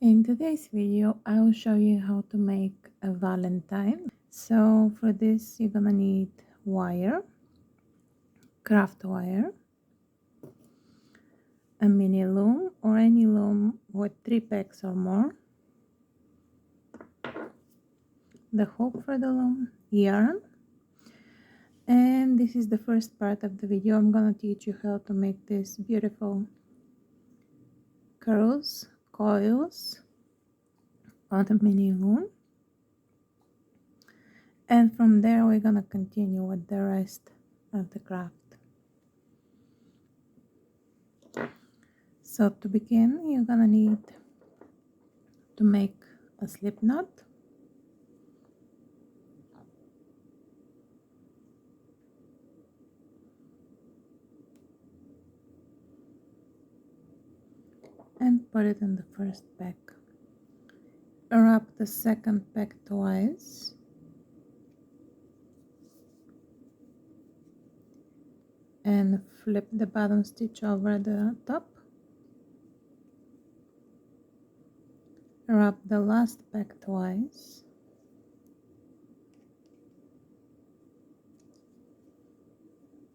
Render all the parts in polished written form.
In today's video, I will show you how to make a Valentine. So for this, you're gonna need wire, craft wire, a mini loom or any loom with 3 pegs or more, the hook for the loom, yarn, and this is the first part of the video. I'm gonna teach you how to make these beautiful curls, coils on the mini loom. And from there, we're gonna continue with the rest of the craft. So to begin, you're gonna need to make a slip knot. And put it in the first peg. Wrap the second peg twice. And flip the bottom stitch over the top. Wrap the last peg twice.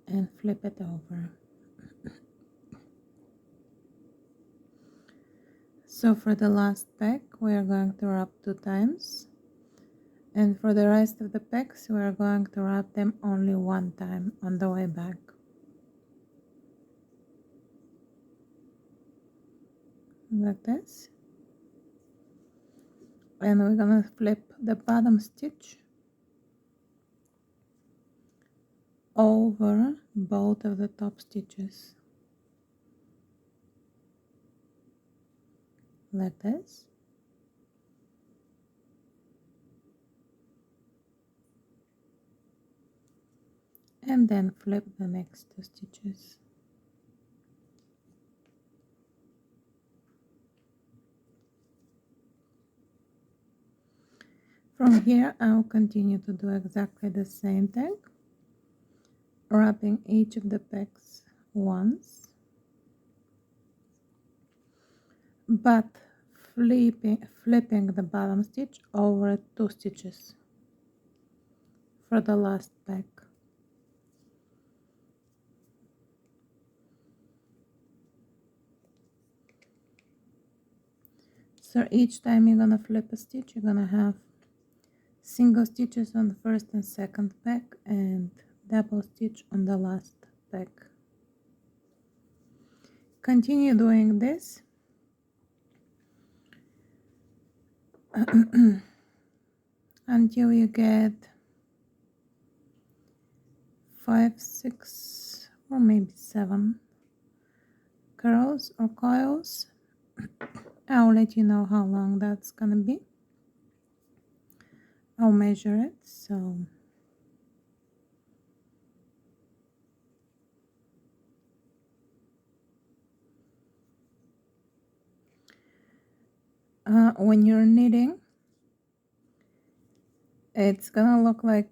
And flip it over. So for the last peg, we are going to wrap 2 times. And for the rest of the pegs, we are going to wrap them only 1 time on the way back. Like this. And we're gonna flip the bottom stitch over both of the top stitches. Like this. And then flip the next 2 stitches. From here, I'll continue to do exactly the same thing, wrapping each of the pegs once, but flipping the bottom stitch over 2 stitches for the last peg. So each time you're gonna flip a stitch, you're gonna have single stitches on the first and second peg and double stitch on the last peg. Continue doing this until you get 5, 6, or maybe 7 curls or coils. I'll let you know how long that's gonna be. I'll measure it. So when you're knitting, it's gonna look like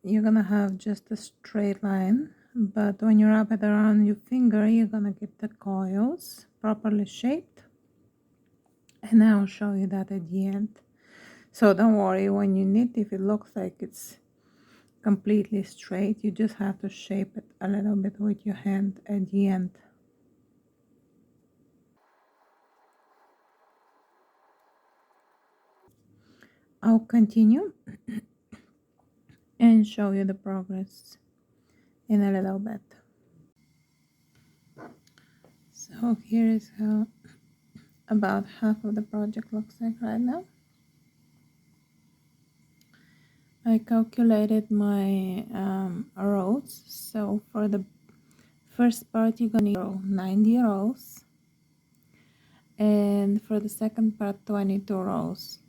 you're gonna have just a straight line, but when you wrap it around your finger, you're gonna get the coils properly shaped, and I'll show you that at the end. So don't worry when you knit if it looks like it's completely straight. You just have to shape it a little bit with your hand at the end. I'll continue and show you the progress in a little bit. So here is how about half of the project looks like right now. I calculated my rows. So for the first part you're gonna need 90 rows, and for the second part 22 rows,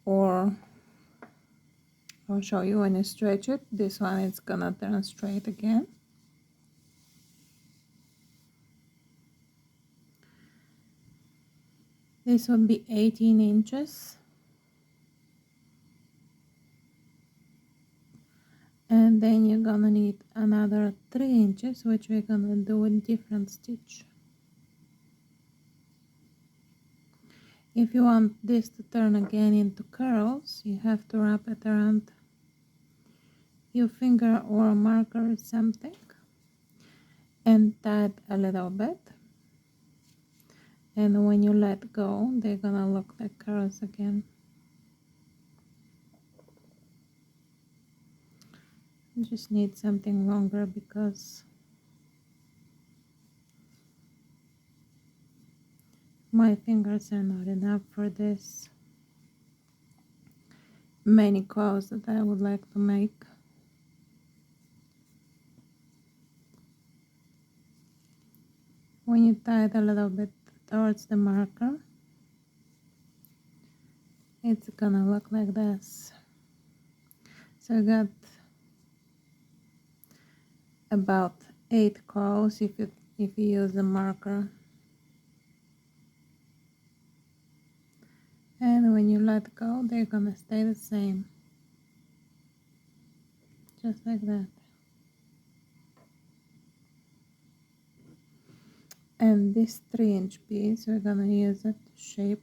or I'll show you when you stretch it. This one is gonna turn straight again. This would be 18 inches. And then you're gonna need another 3 inches, which we're gonna do in different stitch. If you want this to turn again into curls, you have to wrap it around your finger or a marker or something and tie it a little bit. And when you let go, they're gonna look like curls again. You just need something longer because my fingers are not enough for this many coils that I would like to make. When you tie it a little bit towards the marker, it's gonna look like this. So I got about 8 coils if you use a marker. And when you let go, they're gonna stay the same, just like that. And this 3-inch piece, we're gonna use it to shape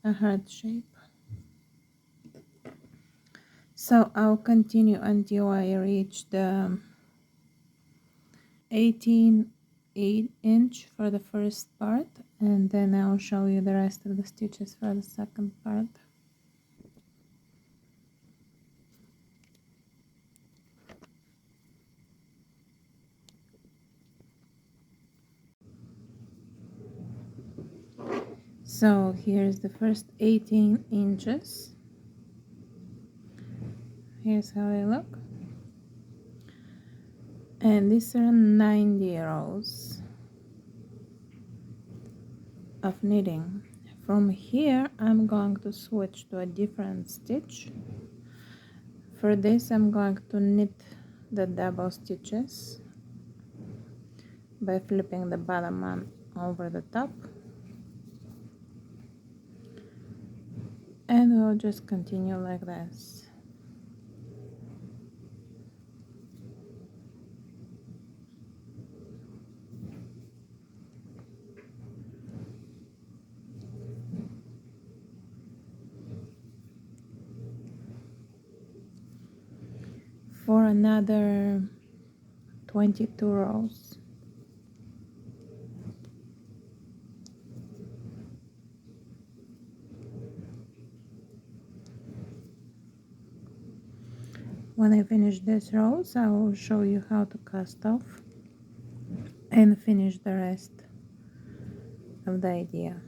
a heart shape. So I'll continue until I reach the 18-inch for the first part, and then I'll show you the rest of the stitches for the second part. So here's the first 18 inches. Here's how they look. And these are 90 rows of knitting. From here, I'm going to switch to a different stitch. For this, I'm going to knit the double stitches by flipping the bottom one over the top. And we'll just continue like this. For another 22 rows. When I finish these rows, I will show you how to cast off and finish the rest of the idea.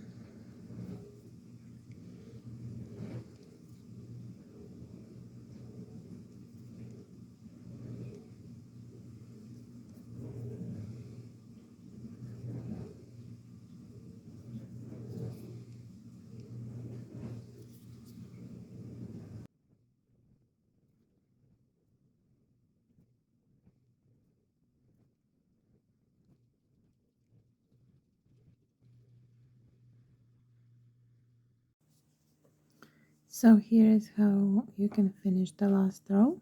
So here is how you can finish the last row.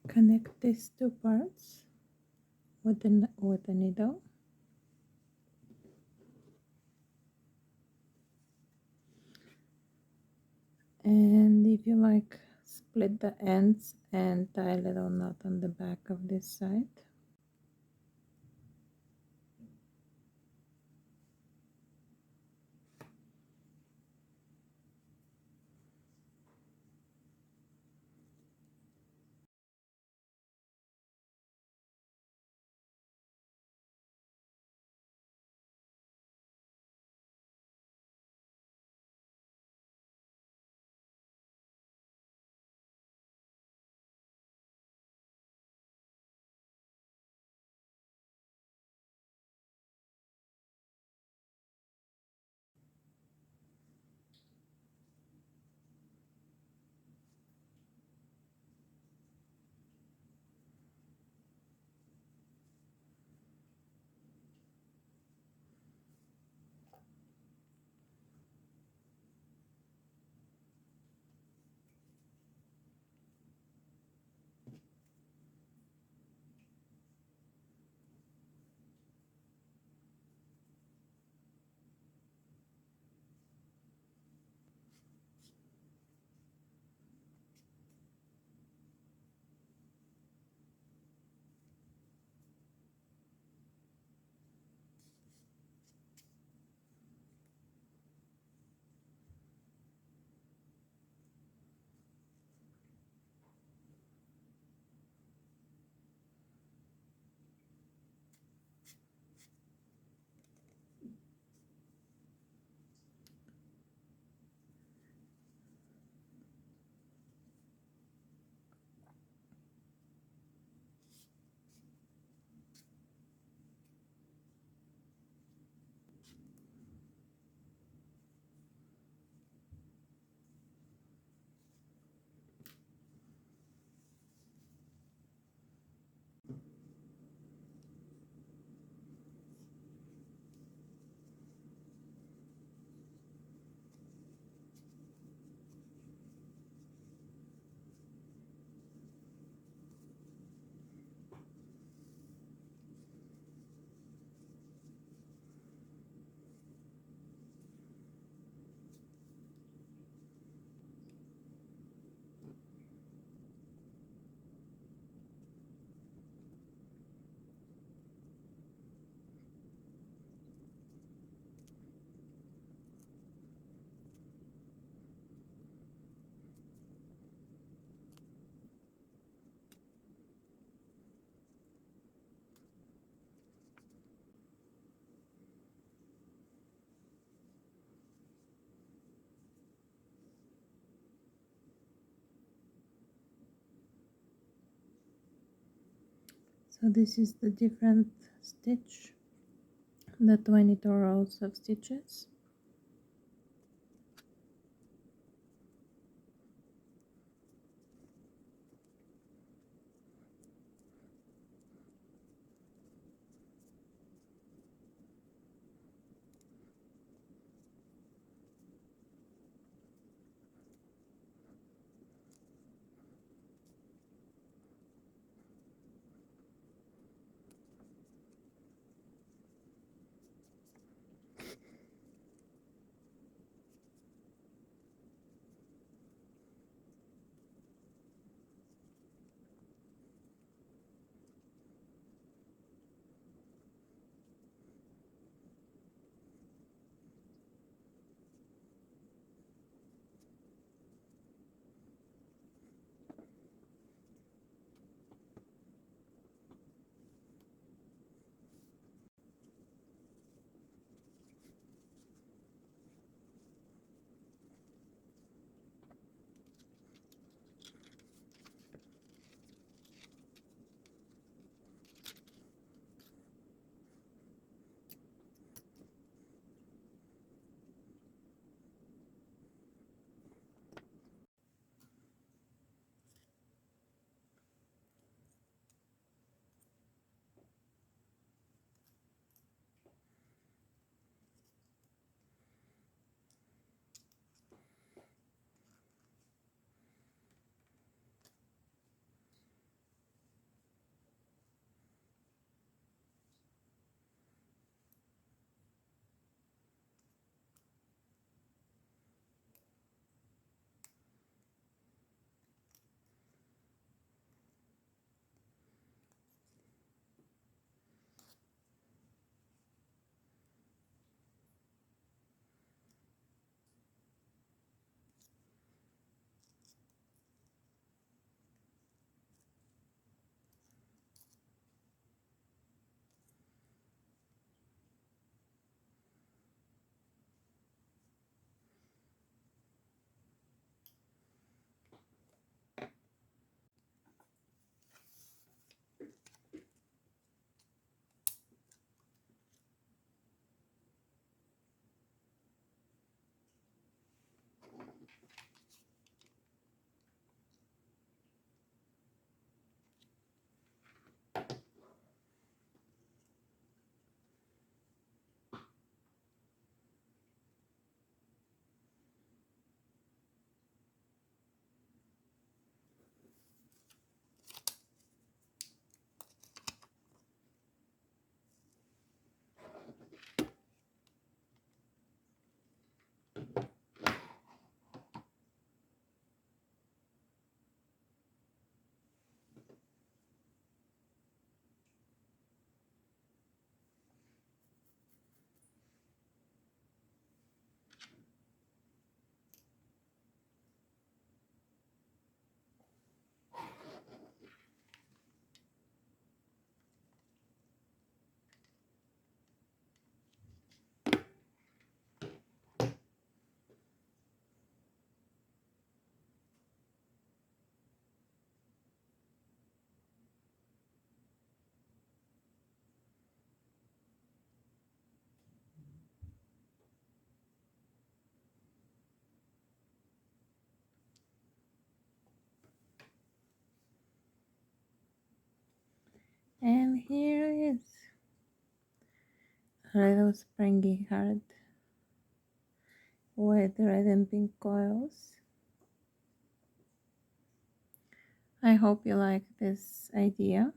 Connect these two parts with the needle. And if you like split the ends and tie a little knot on the back of this side. So this is the different stitch, the 22 rows of stitches. here is a little springy heart with red and pink coils. I hope you like this idea.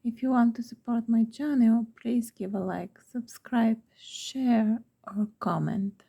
If you want to support my channel, please give a like, subscribe, share or comment.